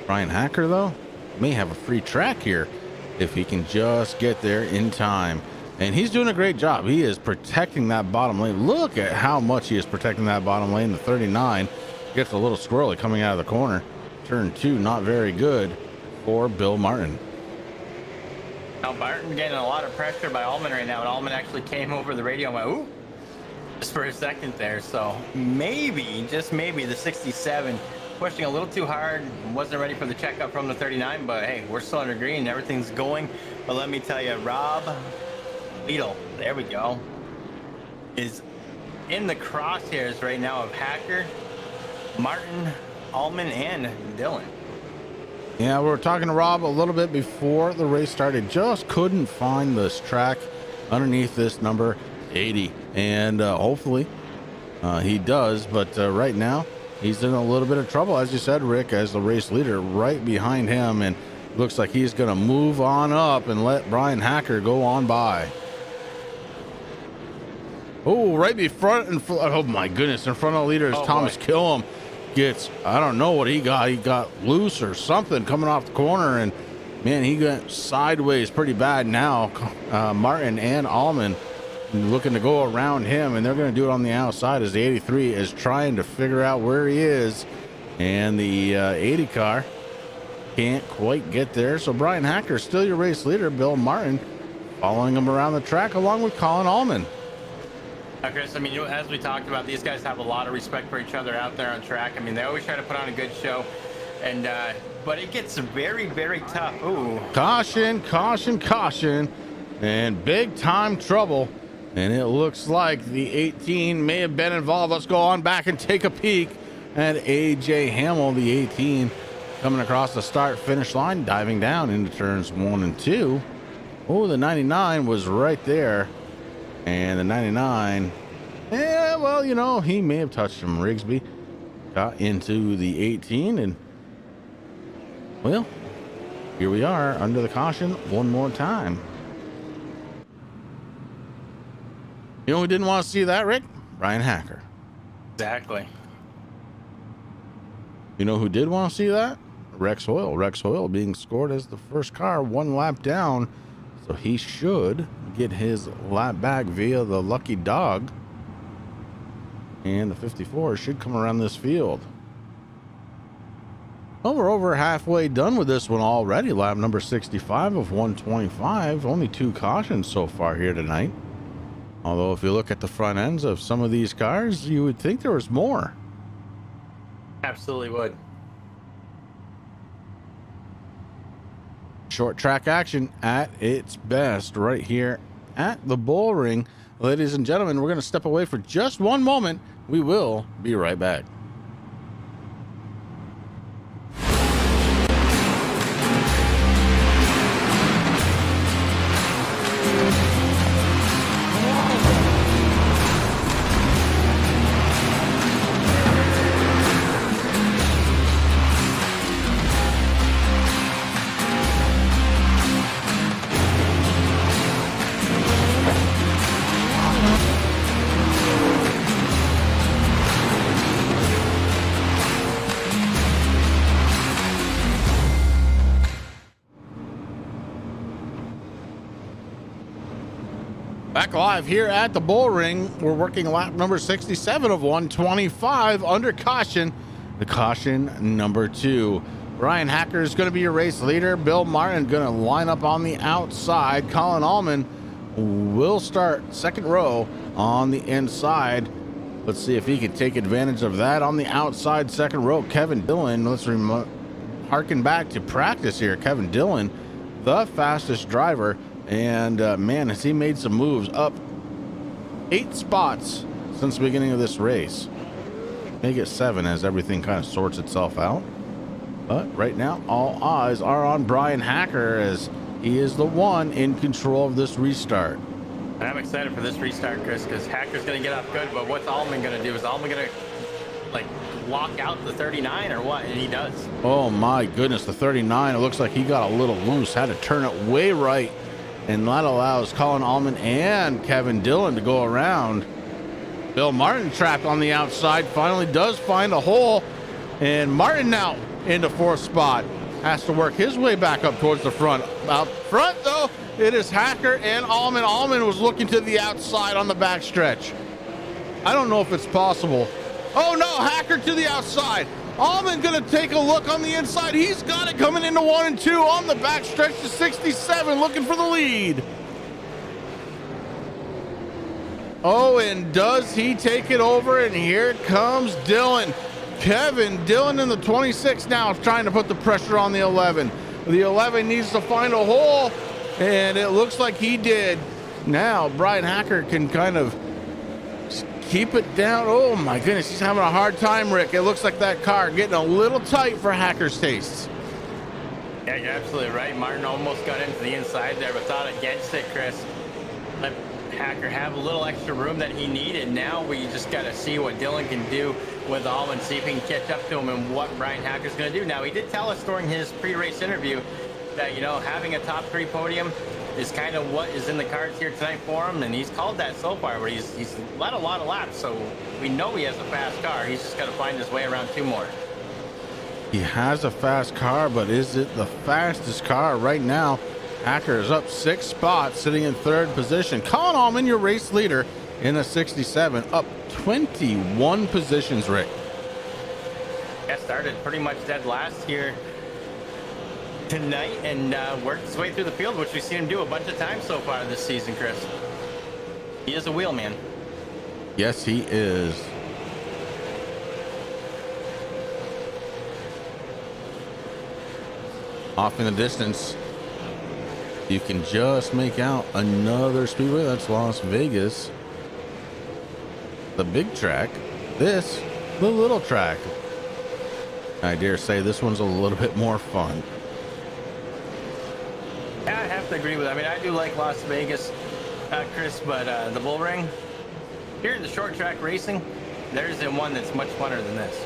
Bryan Hacker, though, may have a free track here if he can just get there in time. And he's doing a great job. He is protecting that bottom lane. Look at how much he is protecting that bottom lane. The 39 gets a little squirrely coming out of the corner. Turn 2, not very good for Bill Martin. Now, Martin getting a lot of pressure by Allman right now, and Allman actually came over the radio and went, ooh, just for a second there. So maybe, just maybe, the 67 pushing a little too hard, wasn't ready for the checkup from the 39, but hey, we're still under green, everything's going. But let me tell you, Rob Beagle, there we go, is in the crosshairs right now of Hacker, Martin, Allman, and Dylan. Yeah, we were talking to Rob a little bit before the race started. Just couldn't find this track underneath this number 80, and hopefully he does. But right now, he's in a little bit of trouble, as you said, Rick, as the race leader right behind him, and looks like he's going to move on up and let Bryan Hacker go on by. Oh, right oh my goodness, in front of the leader is Thomas Killam. Gets, I don't know what he got. He got loose or something coming off the corner, and man, he got sideways pretty bad now. Martin and Allman looking to go around him, and they're going to do it on the outside as the 83 is trying to figure out where he is, and the 80 car can't quite get there. So Bryan Hacker, still your race leader. Bill Martin following him around the track along with Colin Allman. Chris, I mean, as we talked about, these guys have a lot of respect for each other out there on track. I mean, they always try to put on a good show, and but it gets very, very tough. Ooh. Caution, caution, caution, and big time trouble. And it looks like the 18 may have been involved. Let's go on back and take a peek at AJ Hamill, the 18, coming across the start-finish line, diving down into turns 1 and 2. Oh, the 99 was right there. And the 99, yeah, well, you know, he may have touched him. Rigsby got into the 18, and, well, here we are under the caution one more time. You know who didn't want to see that, Rick? Bryan Hacker. Exactly. You know who did want to see that? Rex Hoyle. Rex Hoyle being scored as the first car, 1 lap down. So he should get his lap back via the lucky dog. And the 54 should come around this field. Well, we're over halfway done with this one already. Lap number 65 of 125. Only 2 cautions so far here tonight. Although if you look at the front ends of some of these cars, you would think there was more. Absolutely would. Short track action at its best right here at the Bullring. Ladies and gentlemen, we're going to step away for just one moment. We will be right back. Back live here at the Bullring. We're working lap number 67 of 125 under caution. The caution number 2. Bryan Hacker is going to be your race leader. Bill Martin going to line up on the outside. Colin Allman will start second row on the inside. Let's see if he can take advantage of that on the outside second row. Kevin Dillon, let's harken back to practice here. Kevin Dillon, the fastest driver. And man, has he made some moves up 8 spots since the beginning of this race. Make it 7 as everything kind of sorts itself out. But right now, all eyes are on Bryan Hacker as he is the one in control of this restart. I'm excited for this restart, Chris, because Hacker's going to get off good, but what's Allman going to do? Is Allman going to, like, lock out the 39 or what? And he does. Oh, my goodness, the 39, it looks like he got a little loose, had to turn it way right. And that allows Colin Allman and Kevin Dillon to go around. Bill Martin trapped on the outside, finally does find a hole. And Martin now into 4th spot. Has to work his way back up towards the front. Out front, though, it is Hacker and Allman. Allman was looking to the outside on the backstretch. I don't know if it's possible. Oh, no, Hacker to the outside. Allman going to take a look on the inside. He's got it coming into 1 and 2 on the backstretch to 67, looking for the lead. Oh, and does he take it over? And here comes Dillon. Kevin Dillon in the 26 now, trying to put the pressure on the 11. The 11 needs to find a hole, and it looks like he did. Now, Bryan Hacker can kind of keep it down. Oh my goodness, he's having a hard time, Rick. It looks like that car getting a little tight for Hacker's tastes. Yeah, you're absolutely right. Martin almost got into the inside there, but thought against it, Chris. Let Hacker have a little extra room that he needed. Now we just got to see what Dillon can do with Allman, see if he can catch up to him and what Bryan Hacker's going to do. Now, he did tell us during his pre-race interview that, you know, having a top 3 podium is kind of what is in the cards here tonight for him, and he's called that so far, but he's led a lot of laps, so we know he has a fast car. He's just got to find his way around 2 more. He has a fast car, but is it the fastest car right now? Hacker is up 6 spots, sitting in 3rd position. Colin Allman, your race leader, in a 67, up 21 positions, Rick. Yeah, started pretty much dead last here tonight and worked his way through the field, which we've seen him do a bunch of times so far this season, Chris. He is a wheelman. Yes, he is. Off in the distance, you can just make out another speedway. That's Las Vegas. The big track. This, the little track. I dare say this one's a little bit more fun. Yeah, I have to agree with that. I mean, I do like Las Vegas, Chris, but the Bullring, here in the short track racing, there's one that's much funner than this.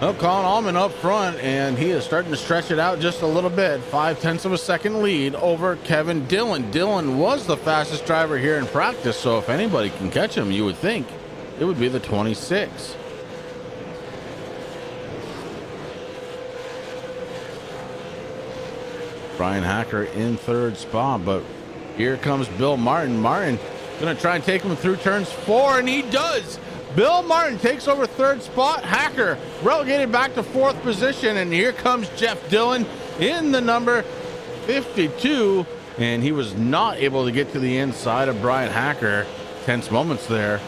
Well, Colin Allman up front, and he is starting to stretch it out just a little bit. 0.5 of a second lead over Kevin Dillon. Dillon was the fastest driver here in practice, so if anybody can catch him, you would think it would be the 26. Bryan Hacker in 3rd spot, but here comes Bill Martin. Martin gonna try and take him through turns 4, and he does. Bill Martin takes over 3rd spot. Hacker relegated back to 4th position, and here comes Jeff Dillon in the number 52, and he was not able to get to the inside of Bryan Hacker. Tense moments there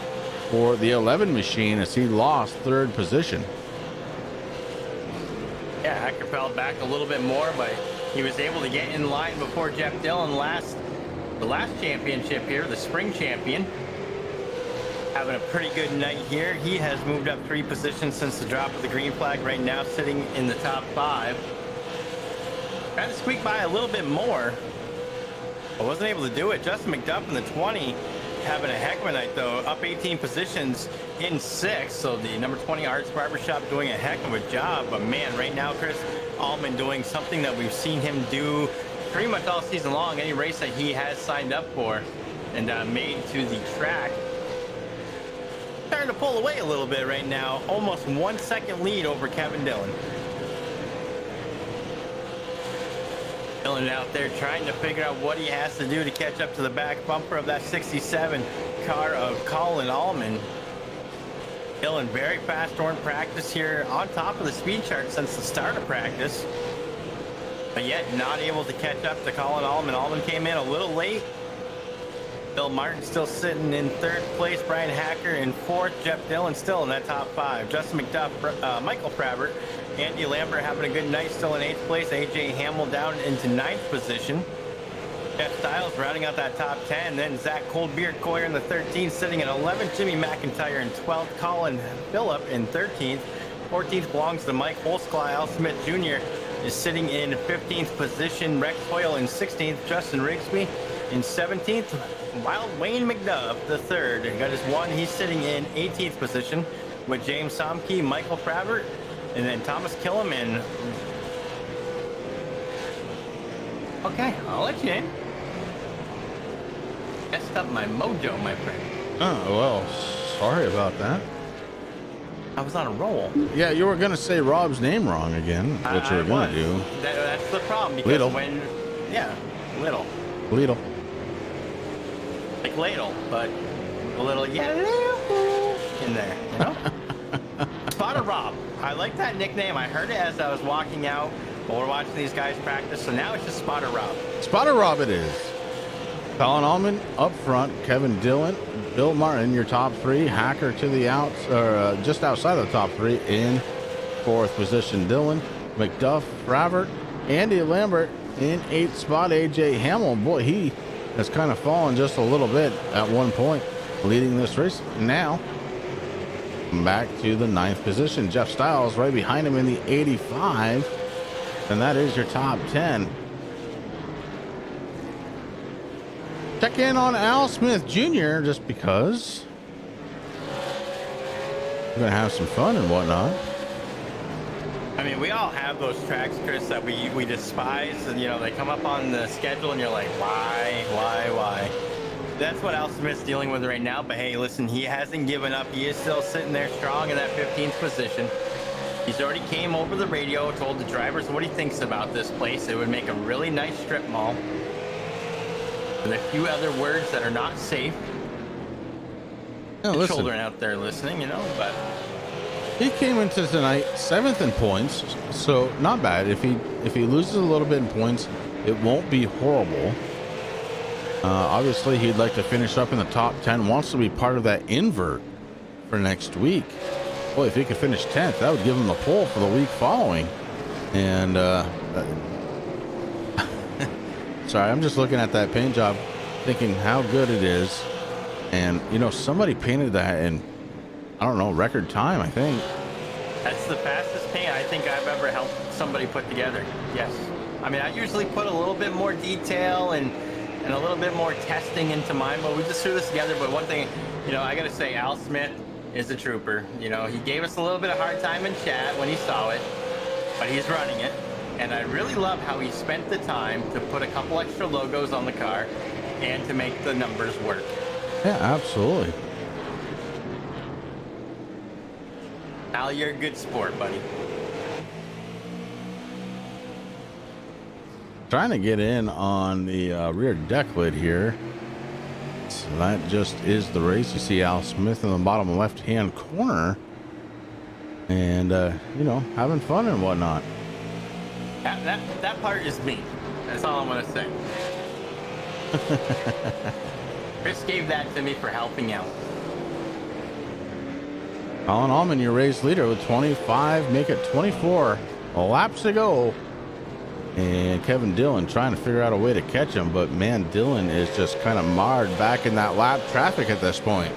for the 11 machine as he lost 3rd position. Yeah, Hacker fell back a little bit more, but he was able to get in line before Jeff Dillon the last championship here, the spring champion. Having a pretty good night here. He has moved up 3 positions since the drop of the green flag. Right now sitting in the top 5. Trying to squeak by a little bit more. I wasn't able to do it. Justin McDuff in the 20 having a heck of a night though. Up 18 positions in 6th. So the number 20 Arts Barbershop doing a heck of a job. But man, right now, Chris, Allman doing something that we've seen him do pretty much all season long. Any race that he has signed up for and made to the track. Starting to pull away a little bit right now. Almost 1 second lead over Kevin Dillon. Dillon out there trying to figure out what he has to do to catch up to the back bumper of that 67 car of Colin Allman. Dillon very fast during practice here, on top of the speed chart since the start of practice, but yet not able to catch up to Colin Allman. Allman came in a little late. Bill Martin still sitting in third place. Bryan Hacker in fourth. Jeff Dillon still in that top five. Justin McDuff, Michael Frabbert, Andy Lambert having a good night, still in eighth place. AJ Hamill down into ninth position. Jeff Styles rounding out that top 10. Then Zach Coldbeard Coyer in the 13th, sitting at 11th. Jimmy McIntyre in 12th. Colin Phillip in 13th. 14th belongs to Mike Holsclaw. Al Smith Jr. is sitting in 15th position. Rex Hoyle in 16th. Justin Rigsby in 17th. Wild Wayne McDuff, the third, got his one. He's sitting in 18th position with James Somke, Michael Frabbert, and then Thomas Killiman. Okay, I'll let you in. Messed up my mojo, my friend. Oh, well, sorry about that. I was on a roll. Yeah, you were going to say Rob's name wrong again, which you were going to do. That's the problem, because Little. Little. Like ladle, but a little in there, you know? Spotter Rob. I like that nickname. I heard it as I was walking out while we're watching these guys practice, so now it's just Spotter Rob. Spotter Rob it is. Colin Allman up front, Kevin Dillon, Bill Martin, your top three. Hacker to the outs, or just outside of the top three in fourth position. Dillon, McDuff, Frabbert, Andy Lambert in eighth spot. AJ Hamill, boy, he has kind of fallen just a little bit at one point, leading this race. Now back to the ninth position. Jeff Styles right behind him in the 85, and that is your top 10. Check in on Al Smith Jr. just because we're gonna have some fun and whatnot. I mean, we all have those tracks, Chris, that we despise, and you know, they come up on the schedule and you're like, why? That's what Al Smith's dealing with right now. But hey, listen, he hasn't given up. He is still sitting there strong in that 15th position. He's already came over the radio, told the drivers what he thinks about this place. It would make a really nice strip mall with a few other words that are not safe. No, Children out there listening, you know, but he came into tonight 7th in points, so not bad. If he loses a little bit in points, it won't be horrible. Obviously, he'd like to finish up in the top 10. Wants to be part of that invert for next week. Boy, if he could finish 10th, that would give him the pole for the week following. And sorry, I'm just looking at that paint job, thinking how good it is. And you know, somebody painted that in, I don't know, record time, I think. that's the fastest paint I think I've ever helped somebody put together. Yes. I mean, I usually put a little bit more detail and a little bit more testing into mine, but we just threw this together. But one thing, you know, I got to say, Al Smith is a trooper. You know, he gave us a little bit of hard time in chat when he saw it, but he's running it. And I really love how he spent the time to put a couple extra logos on the car and to make the numbers work. Yeah, absolutely. Al, you're a good sport, buddy. Trying to get in on the rear deck lid here. So that just is the race. You see Al Smith in the bottom left-hand corner, and you know, having fun and whatnot. That part is me. That's all I'm gonna say. Chris gave that to me for helping out. Colin Allman, your race leader with 25, make it 24 laps to go. And Kevin Dillon trying to figure out a way to catch him, but man, Dillon is just kind of marred back in that lap traffic at this point.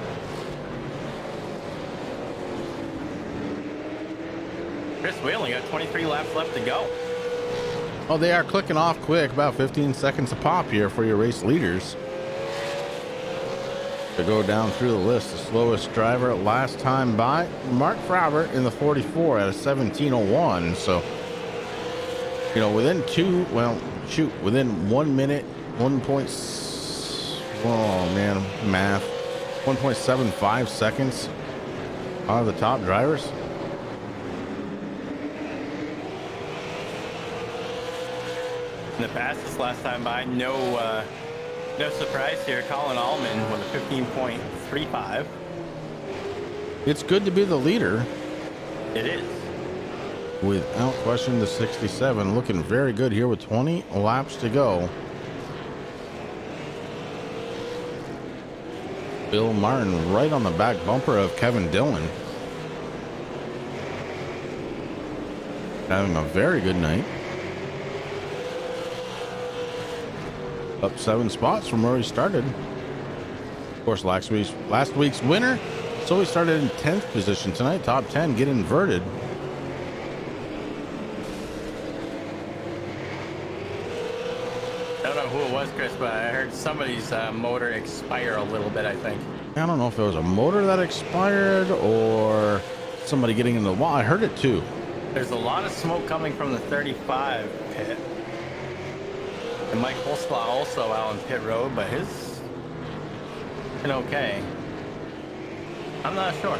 Chris, we only got 23 laps left to go. Oh, they are clicking off quick, about 15 seconds a pop here for your race leaders. To go down through the list, the slowest driver last time by, Mark Frabbert in the 44 at a 17:01. So, you know, within within 1 minute, 1.75 seconds out of the top drivers. In the fastest last time by, no surprise here. Colin Allman with a 15.35. It's good to be the leader. It is. Without question, the 67 looking very good here with 20 laps to go. Bill Martin right on the back bumper of Kevin Dillon. Having a very good night. Up 7 spots from where he started. Of course, last week's winner. So he started in 10th position tonight. Top 10 get inverted. I don't know who it was, Chris, but I heard somebody's motor expire a little bit, I think. I don't know if it was a motor that expired or somebody getting in the wall. I heard it too. There's a lot of smoke coming from the 35 pit. And Mike Holslaw also out on pit road, but his been okay. I'm not sure.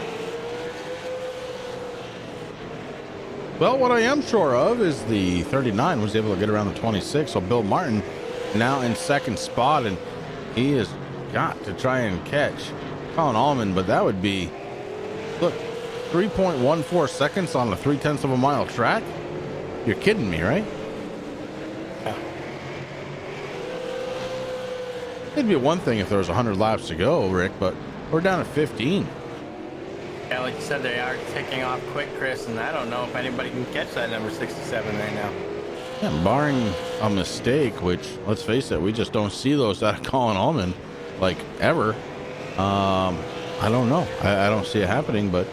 Well, what I am sure of is the 39 was able to get around the 26. So Bill Martin now in second spot, and he has got to try and catch Colin Allman, but that would be, look, 3.14 seconds on a 0.3 of a mile track. You're kidding me, right? Yeah. It'd be one thing if there was 100 laps to go, Rick, but we're down to 15. Yeah, like you said, they are ticking off quick, Chris, and I don't know if anybody can catch that number 67 right now. Yeah, barring a mistake, which, let's face it, we just don't see those out of Colin Allman, like, ever. I don't know. I don't see it happening, but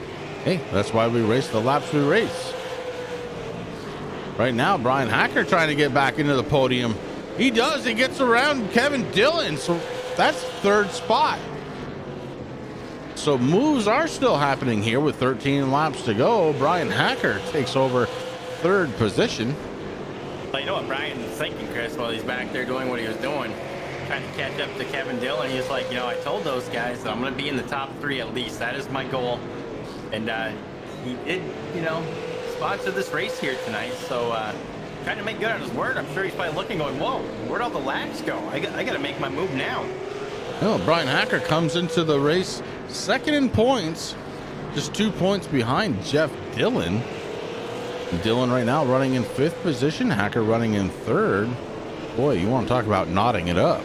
hey, that's why we race the laps we race. Right now, Bryan Hacker trying to get back into the podium. He does. He gets around Kevin Dillon, so that's third spot. So moves are still happening here with 13 laps to go. Bryan Hacker takes over third position. Well, you know what Bryan's thinking, Chris, while he's back there doing what he was doing, trying to catch up to Kevin Dillon. He's like, you know, I told those guys that I'm going to be in the top 3 at least. That is my goal. And he did, you know, sponsor this race here tonight. So trying to make good on his word. I'm sure he's probably looking, going, whoa, where'd all the laps go? I got to make my move now. No, Bryan Hacker comes into the race second in points, just 2 points behind Jeff Dillon. Dillon right now running in 5th position, Hacker running in 3rd. Boy, you want to talk about knotting it up.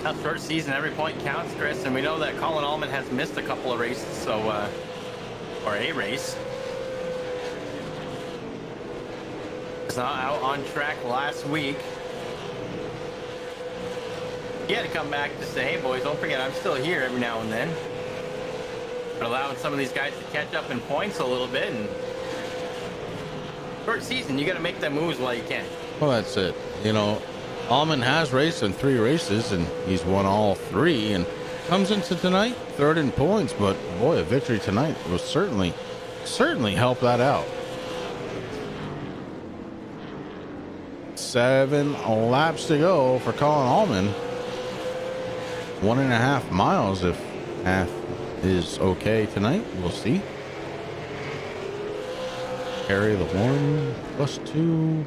Now, short season, every point counts, Chris, and we know that Colin Allman has missed a couple of races, so, or a race. He's not out on track last week. He had to come back to say, hey, boys, don't forget, I'm still here every now and then. But allowing some of these guys to catch up in points a little bit, and short season, you got to make them moves while you can. Well, that's it. You know, Allman has raced in 3 races, and he's won all 3, and comes into tonight 3rd in points. But boy, a victory tonight will certainly help that out. 7 laps to go for Colin Allman. 1.5 miles if half is okay tonight. We'll see. Carry the 1 plus 2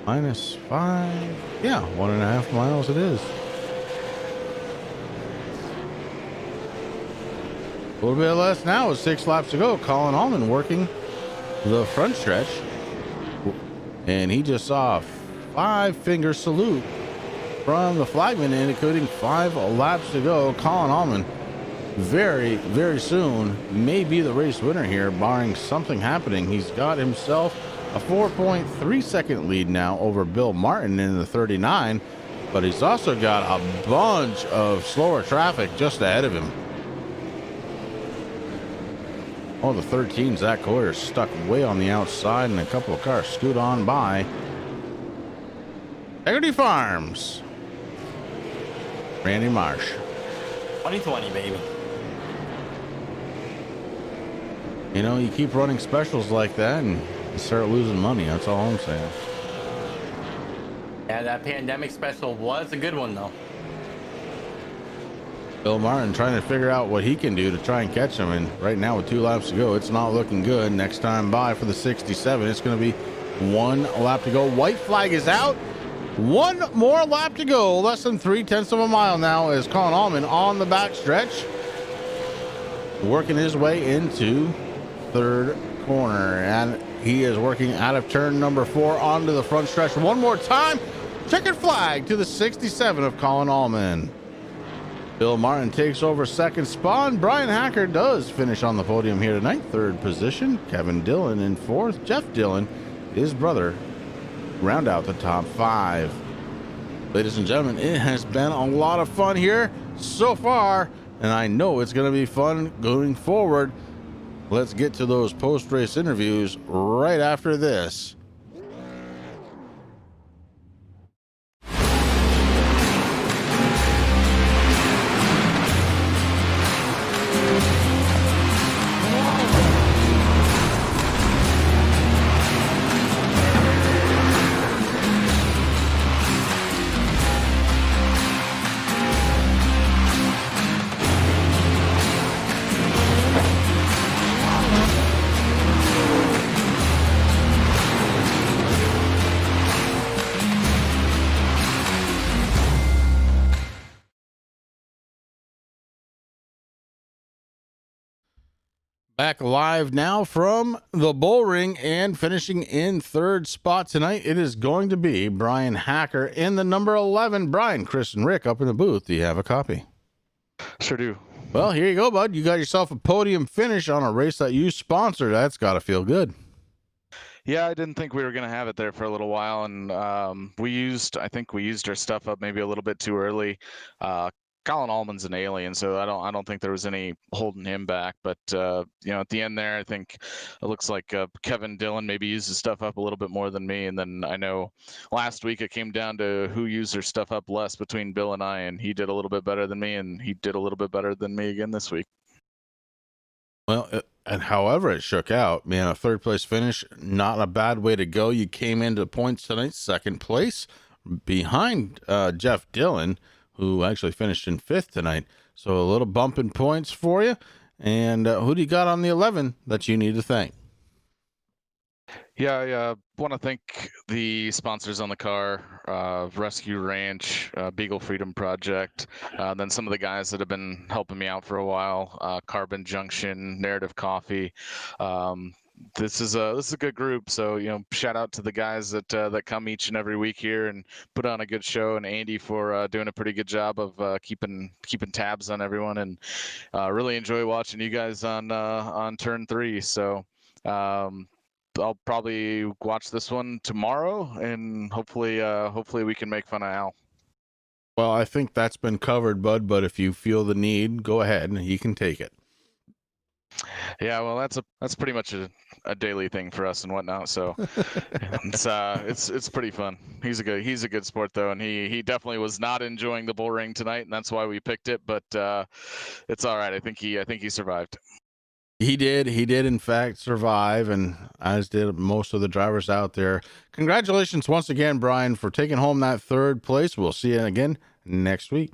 minus 5. Yeah, 1.5 miles it is. A little bit less now with 6 laps to go. Colin Allman working the front stretch. And he just saw a 5-finger salute from the flagman, indicating 5 laps to go. Colin Allman very, very soon may be the race winner here, barring something happening. He's got himself a 4.3 second lead now over Bill Martin in the 39, but he's also got a bunch of slower traffic just ahead of him. Oh, the 13, Zach Coyer stuck way on the outside, and a couple of cars scoot on by. Integrity Farms. Randy Marsh. 2020, baby. You know, you keep running specials like that and you start losing money. That's all I'm saying. Yeah, that pandemic special was a good one, though. Bill Martin trying to figure out what he can do to try and catch him. And right now with 2 laps to go, it's not looking good. Next time by for the 67, it's going to be 1 lap to go. White flag is out. 1 more lap to go. Less than 3/10 of a mile now is Colin Allman on the back stretch, working his way into 3rd corner. And he is working out of turn number 4 onto the front stretch. One more time. Checkered flag to the 67 of Colin Allman. Bill Martin takes over 2nd spot. Bryan Hacker does finish on the podium here tonight. 3rd position. Kevin Dillon in 4th. Jeff Dillon, his brother, round out the top 5. Ladies and gentlemen, it has been a lot of fun here so far, and I know it's going to be fun going forward. Let's get to those post-race interviews right after this. Back live now from the Bullring, and finishing in 3rd spot tonight, it is going to be Bryan Hacker in the number 11. Bryan, Chris, and Rick up in the booth. Do you have a copy? Sure do. Well, here you go, bud. You got yourself a podium finish on a race that you sponsored. That's got to feel good. Yeah, I didn't think we were going to have it there for a little while, and I think we used our stuff up maybe a little bit too early. Colin Allman's an alien, so I don't think there was any holding him back. But at the end there, I think it looks like Kevin Dillon maybe used his stuff up a little bit more than me. And then I know last week it came down to who used their stuff up less between Bill and I, and he did a little bit better than me, and he did a little bit better than me again this week. Well, and however it shook out, man, a 3rd place finish, not a bad way to go. You came into points tonight, 2nd place, behind Jeff Dillon, who actually finished in 5th tonight. So a little bump in points for you. And who do you got on the 11 that you need to thank? Yeah, I want to thank the sponsors on the car, Rescue Ranch, Beagle Freedom Project, then some of the guys that have been helping me out for a while, Carbon Junction, Narrative Coffee. This is a good group, so shout out to the guys that come each and every week here and put on a good show, and Andy for doing a pretty good job of keeping tabs on everyone, and really enjoy watching you guys on turn 3. So I'll probably watch this one tomorrow, and hopefully we can make fun of Al. Well, I think that's been covered, bud, but if you feel the need, go ahead and you can take it. Yeah, well, that's pretty much a daily thing for us and whatnot. So it's pretty fun. He's a good sport though, and he definitely was not enjoying the Bullring tonight, and that's why we picked it. But it's all right. I think he survived. He did in fact survive, and as did most of the drivers out there. Congratulations once again, Bryan, for taking home that 3rd place. We'll see you again next week.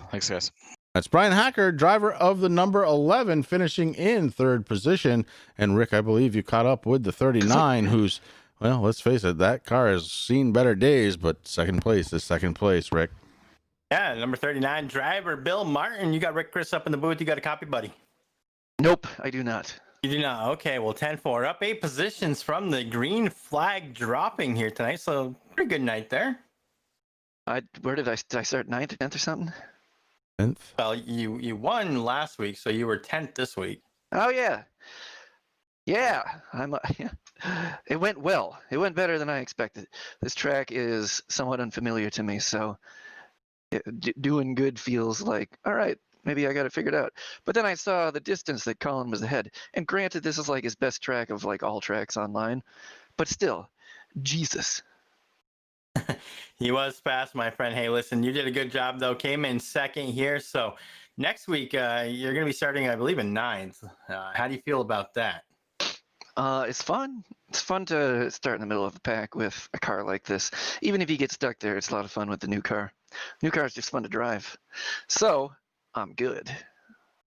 Thanks, guys. That's Bryan Hacker, driver of the number 11, finishing in 3rd position. And Rick, I believe you caught up with the 39, who's, well, let's face it, that car has seen better days, but 2nd place is 2nd place, Rick. Yeah, number 39 driver Bill Martin. You got Rick Chris up in the booth. You got a copy, buddy? Nope, I do not. You do not. Okay, well, 10-4, up 8 positions from the green flag dropping here tonight. So pretty good night there. Where did I start? 9th, 10th, or something? 10th. Well, you won last week, so you were 10th this week. Oh yeah. It went well. It went better than I expected. This track is somewhat unfamiliar to me, so doing good feels like, all right, maybe I got it figured out. But then I saw the distance that Colin was ahead. And granted, this is like his best track of like all tracks online, but still, Jesus. He was fast, my friend. Hey, listen, you did a good job, though. Came in 2nd here. So next week, you're going to be starting, I believe, in 9th. How do you feel about that? It's fun. It's fun to start in the middle of the pack with a car like this. Even if you get stuck there, it's a lot of fun with the new car. New car is just fun to drive. So I'm good.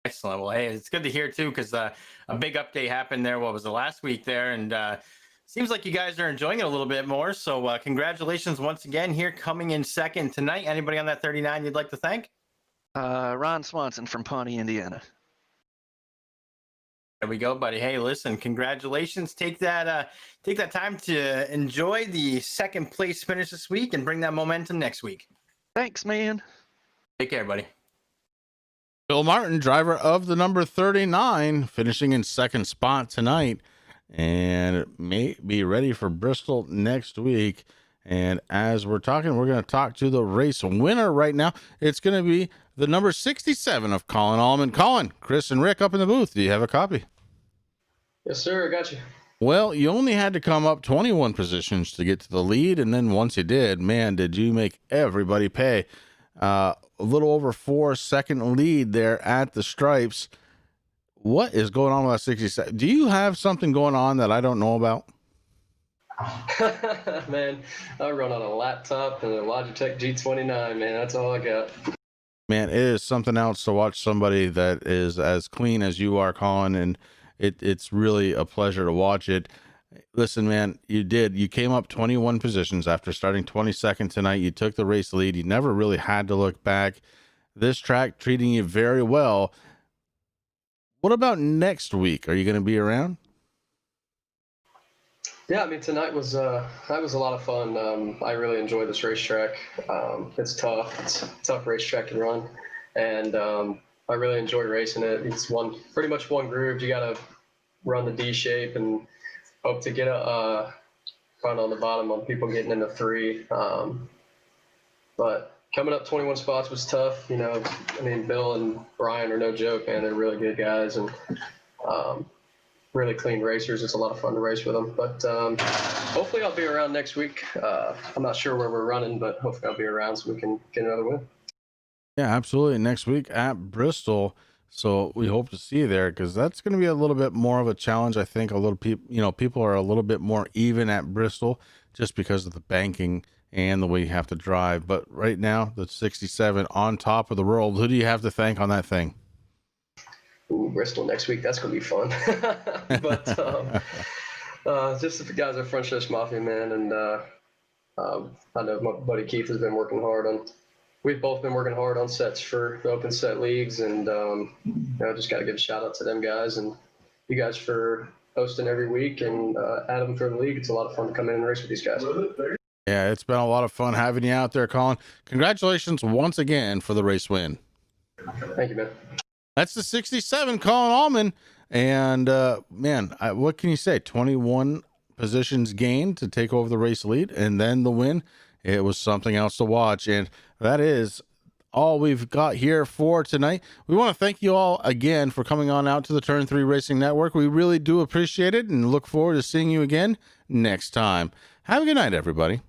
Excellent. Well, hey, it's good to hear too, because a big update happened there. What was the last week there? And seems like you guys are enjoying it a little bit more. So congratulations once again here, coming in second tonight. Anybody on that 39 you'd like to thank? Ron Swanson from Pawnee, Indiana. There we go, buddy. Hey, listen, congratulations. Take that time to enjoy the second place finish this week and bring that momentum next week. Thanks, man. Take care, buddy. Bill Martin, driver of the number 39, finishing in second spot tonight, and may be ready for Bristol next week. And as we're talking, we're going to talk to the race winner right now. It's going to be the number 67 of Colin Allman. Colin, Chris, and Rick up in the booth. Do you have a copy? Yes, sir. I got you. Well, you only had to come up 21 positions to get to the lead, and then once you did, man, did you make everybody pay. A little over 4-second lead there at the stripes. What is going on with that 67? Do you have something going on that I don't know about? Man, I run on a laptop and a Logitech G29, man. That's all I got. Man, it is something else to watch somebody that is as clean as you are, Colin, and it's really a pleasure to watch it. Listen, man, you came up 21 positions after starting 22nd tonight. You took the race lead. You never really had to look back. This track treating you very well. What about next week? Are you going to be around? Yeah, I mean, tonight was a lot of fun. I really enjoyed this racetrack. It's tough. It's a tough racetrack to run, and I really enjoy racing it. It's pretty much one groove. You got to run the D shape and hope to get a run on the bottom on people getting into 3. But coming up 21 spots was tough. You know, I mean, Bill and Bryan are no joke, man. They're really good guys and really clean racers. It's a lot of fun to race with them. But hopefully I'll be around next week. I'm not sure where we're running, but hopefully I'll be around so we can get another win. Yeah, absolutely. Next week at Bristol. So we hope to see you there, because that's going to be a little bit more of a challenge. I think people are a little bit more even at Bristol just because of the banking and the way you have to drive. But right now, the 67 on top of the world. Who do you have to thank on that thing? Ooh, Bristol next week. That's going to be fun. But just the guys at Front Stretch Mafia, man. And I know my buddy Keith has been working hard on. We've both been working hard on sets for the open set leagues, and just got to give a shout out to them guys and you guys for hosting every week, and Adam for the league. It's a lot of fun to come in and race with these guys. Yeah, it's been a lot of fun having you out there, Colin. Congratulations once again for the race win. Thank you, man. That's the 67, Colin Allman. And what can you say? 21 positions gained to take over the race lead, and then the win. It was something else to watch, and that is all we've got here for tonight. We want to thank you all again for coming on out to the Turn 3 Racing Network. We really do appreciate it and look forward to seeing you again next time. Have a good night, everybody.